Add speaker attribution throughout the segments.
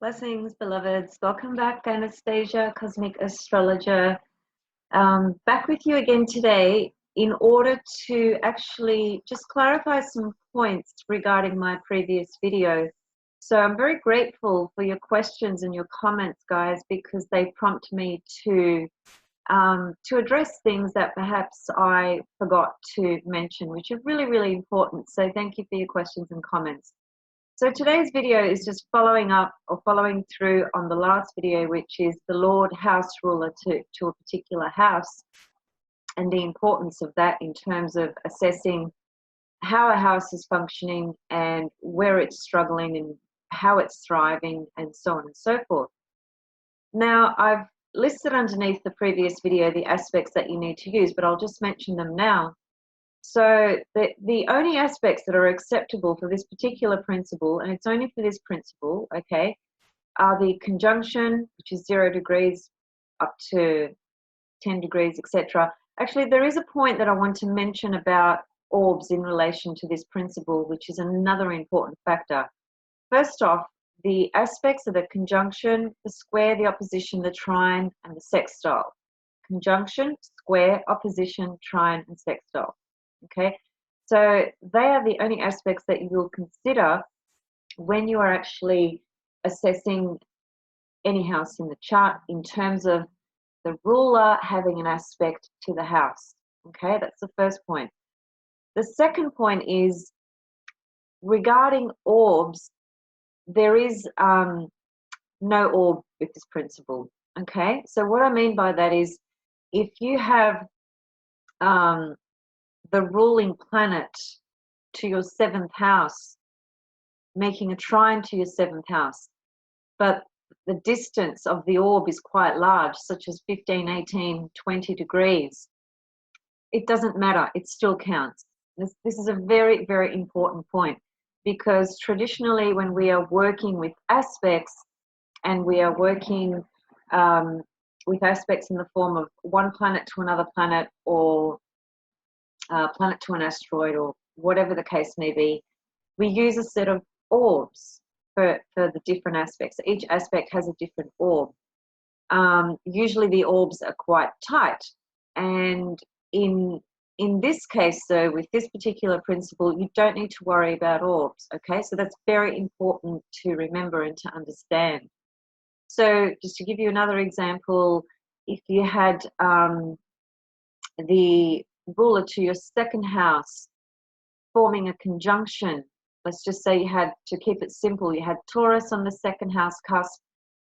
Speaker 1: Blessings, beloveds. Welcome back, Anastasia, Cosmic Astrologer. Back with you again today in order to actually just clarify some points regarding my previous video. So I'm very grateful for your questions and your comments, guys, because they prompt me to address things that perhaps I forgot to mention, which are really, really important. So thank you for your questions and comments. So today's video is just following up or following through on the last video, which is the Lord House Ruler to a particular house and the importance of that in terms of assessing how a house is functioning and where it's struggling and how it's thriving and so on and so forth. Now, I've listed underneath the previous video the aspects that you need to use, but I'll just mention them now. So the only aspects that are acceptable for this particular principle, and it's only for this principle, okay, are the conjunction, which is 0 degrees up to 10 degrees, etc. Actually, there is a point that I want to mention about orbs in relation to this principle, which is another important factor. First off, the aspects of the conjunction, the square, the opposition, the trine, and the sextile. Conjunction, square, opposition, trine, and sextile. Okay, so they are the only aspects that you will consider when you are actually assessing any house in the chart in terms of the ruler having an aspect to the house. Okay, that's the first point. The second point is regarding orbs, there is no orb with this principle. Okay, so what I mean by that is if you have the ruling planet to your 7th house, making a trine to your 7th house, but the distance of the orb is quite large, such as 15, 18, 20 degrees, it doesn't matter, it still counts. This is a very, very important point, because traditionally when we are working with aspects, and we are working with aspects in the form of one planet to another planet, or planet to an asteroid, or whatever the case may be, we use a set of orbs for the different aspects. Each aspect has a different orb. Usually the orbs are quite tight, and in this case, though, with this particular principle, you don't need to worry about orbs. Okay, so that's very important to remember and to understand. So just to give you another example, if you had the ruler to your 2nd house forming a conjunction, let's just say you had, to keep it simple, you had Taurus on the 2nd house cusp,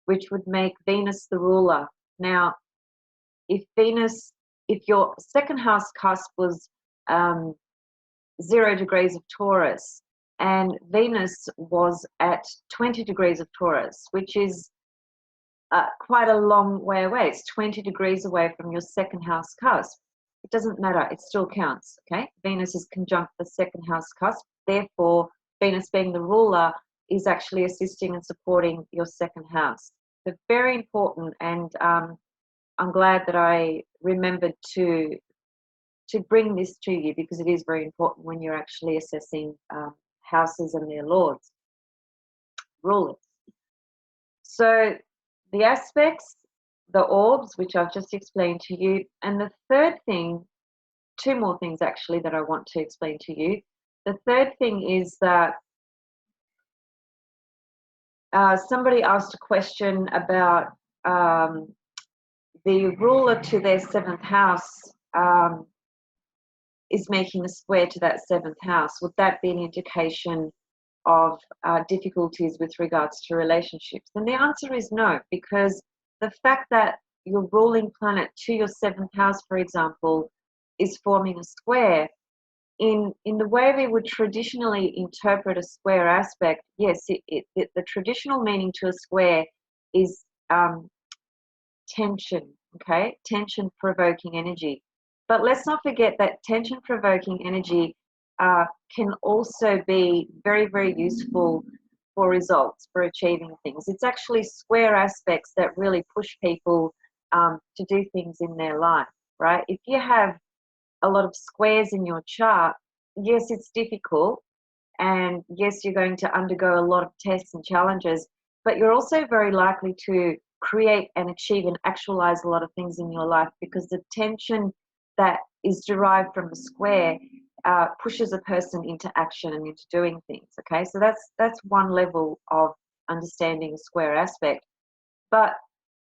Speaker 1: which would make Venus the ruler. Now, if your 2nd house cusp was 0 degrees of Taurus and Venus was at 20 degrees of Taurus, which is quite a long way away, it's 20 degrees away from your 2nd house cusp, it doesn't matter, it still counts. Okay, Venus is conjunct the 2nd house cusp, therefore Venus, being the ruler, is actually assisting and supporting your 2nd house. So very important, and I'm glad that I remembered to bring this to you, because it is very important when you're actually assessing houses and their lords, rulers. So the aspects, the orbs, which I've just explained to you, and the third thing, 2 more things actually that I want to explain to you. The third thing is that somebody asked a question about the ruler to their 7th house is making a square to that 7th house. Would that be an indication of difficulties with regards to relationships? And the answer is no, because the fact that your ruling planet to your 7th house, for example, is forming a square, in the way we would traditionally interpret a square aspect, yes, the traditional meaning to a square is tension, okay? Tension-provoking energy. But let's not forget that tension-provoking energy can also be very, very useful for results, for achieving things. It's actually square aspects that really push people to do things in their life, right? If you have a lot of squares in your chart, yes, it's difficult, and yes, you're going to undergo a lot of tests and challenges, but you're also very likely to create and achieve and actualize a lot of things in your life, because the tension that is derived from the square pushes a person into action and into doing things. Okay, so that's one level of understanding a square aspect. But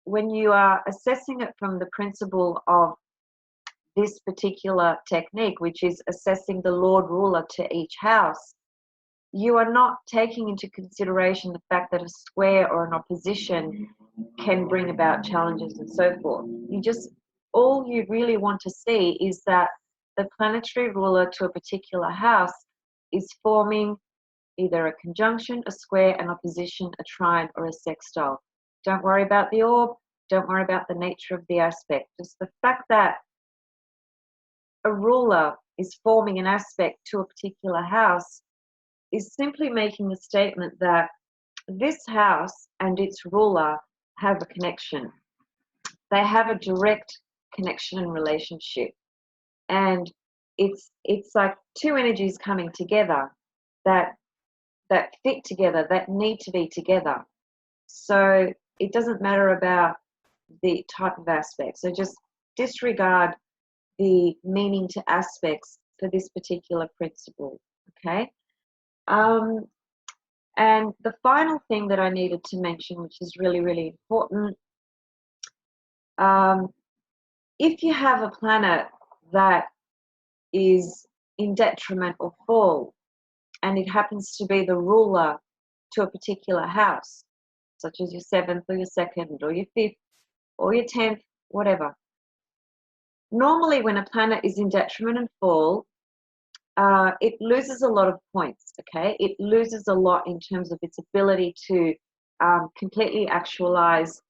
Speaker 1: when you are assessing it from the principle of this particular technique, which is assessing the Lord ruler to each house, you are not taking into consideration the fact that a square or an opposition can bring about challenges and so forth. All you really want to see is that the planetary ruler to a particular house is forming either a conjunction, a square, an opposition, a trine, or a sextile. Don't worry about the orb. Don't worry about the nature of the aspect. Just the fact that a ruler is forming an aspect to a particular house is simply making a statement that this house and its ruler have a connection. They have a direct connection and relationship. And it's like two energies coming together that fit together, that need to be together. So it doesn't matter about the type of aspect. So just disregard the meaning to aspects for this particular principle. Okay. And the final thing that I needed to mention, which is really, really important, if you have a planet that is in detriment or fall, and it happens to be the ruler to a particular house, such as your 7th or your 2nd or your 5th or your 10th, whatever. Normally when a planet is in detriment and fall, it loses a lot of points, okay? It loses a lot in terms of its ability to completely actualize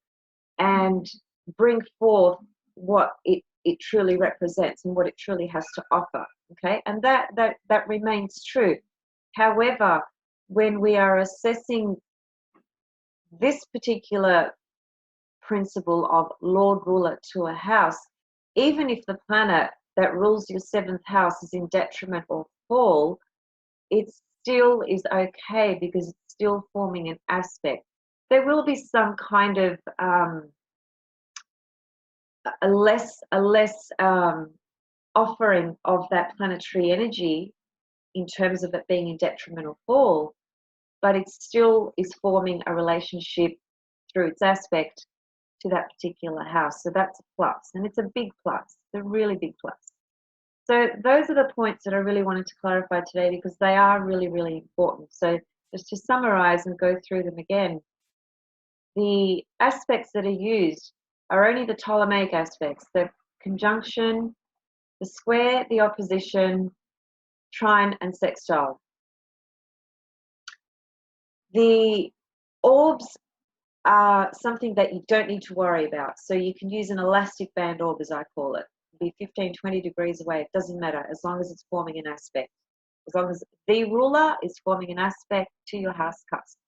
Speaker 1: and bring forth what it truly represents and what it truly has to offer, okay? And that remains true. However, when we are assessing this particular principle of Lord ruler to a house, even if the planet that rules your 7th house is in detriment or fall, it still is okay because it's still forming an aspect. There will be some kind of a less offering of that planetary energy in terms of it being in detriment or fall, but it still is forming a relationship through its aspect to that particular house. So that's a plus, and it's a big plus, it's a really big plus. So those are the points that I really wanted to clarify today, because they are really, really important. So just to summarize and go through them again, the aspects that are used are only the Ptolemaic aspects: the conjunction, the square, the opposition, trine, and sextile. The orbs are something that you don't need to worry about. So you can use an elastic band orb, as I call it. Be 15, 20 degrees away, it doesn't matter, as long as it's forming an aspect. As long as the ruler is forming an aspect to your house cusp.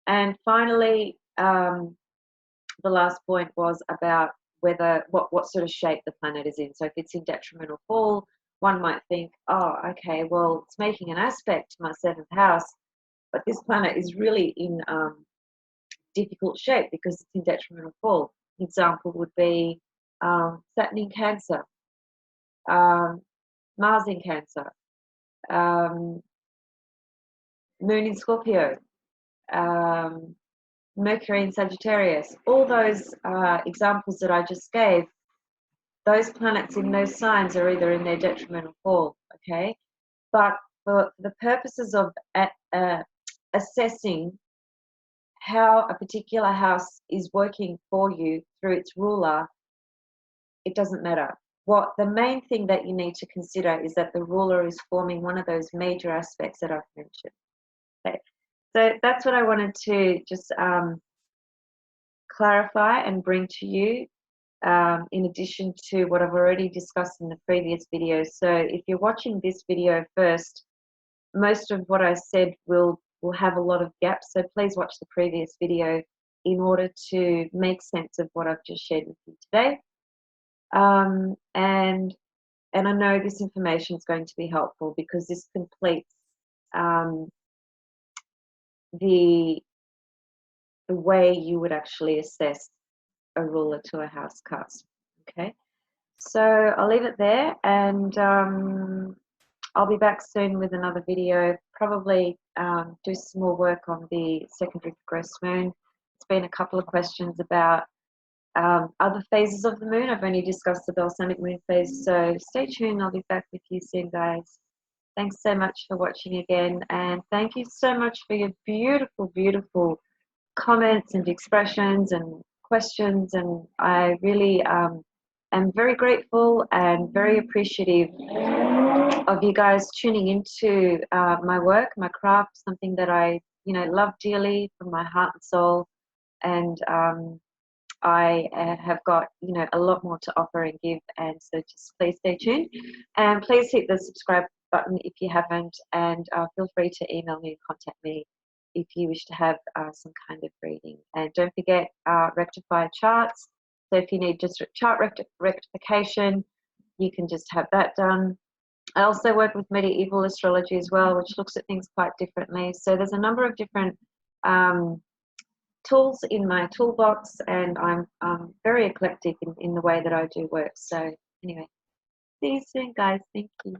Speaker 1: And finally, the last point was about what sort of shape the planet is in. So if it's in detriment or fall, one might think, oh, okay, well, it's making an aspect to my 7th house, but this planet is really in difficult shape because it's in detriment or fall. An example would be Saturn in Cancer, Mars in Cancer, Moon in Scorpio, Mercury in Sagittarius. All those examples that I just gave, those planets in those signs are either in their detriment or fall, okay? But for the purposes of assessing how a particular house is working for you through its ruler, it doesn't matter. What the main thing that you need to consider is that the ruler is forming one of those major aspects that I've mentioned. Okay, so that's what I wanted to just clarify and bring to you, in addition to what I've already discussed in the previous video. So if you're watching this video first, most of what I said will have a lot of gaps, so please watch the previous video in order to make sense of what I've just shared with you today. And I know this information is going to be helpful, because this completes the the way you would actually assess a ruler to a house cusp. Okay, so I'll leave it there, and I'll be back soon with another video, probably do some more work on the secondary progressed moon. It's been a couple of questions about other phases of the moon. I've only discussed the balsamic moon phase, so stay tuned. I'll be back with you soon, guys. Thanks so much for watching again, and thank you so much for your beautiful, beautiful comments and expressions and questions, and I really am very grateful and very appreciative of you guys tuning into my work, my craft, something that I love dearly from my heart and soul, and I have got a lot more to offer and give, and so just please stay tuned, and please hit the subscribe button if you haven't, and feel free to email me and contact me if you wish to have some kind of reading. And don't forget rectified charts. So if you need just chart rectification, you can just have that done. I also work with medieval astrology as well, which looks at things quite differently. So there's a number of different tools in my toolbox, and I'm very eclectic in the way that I do work. So anyway, see you soon, guys. Thank you.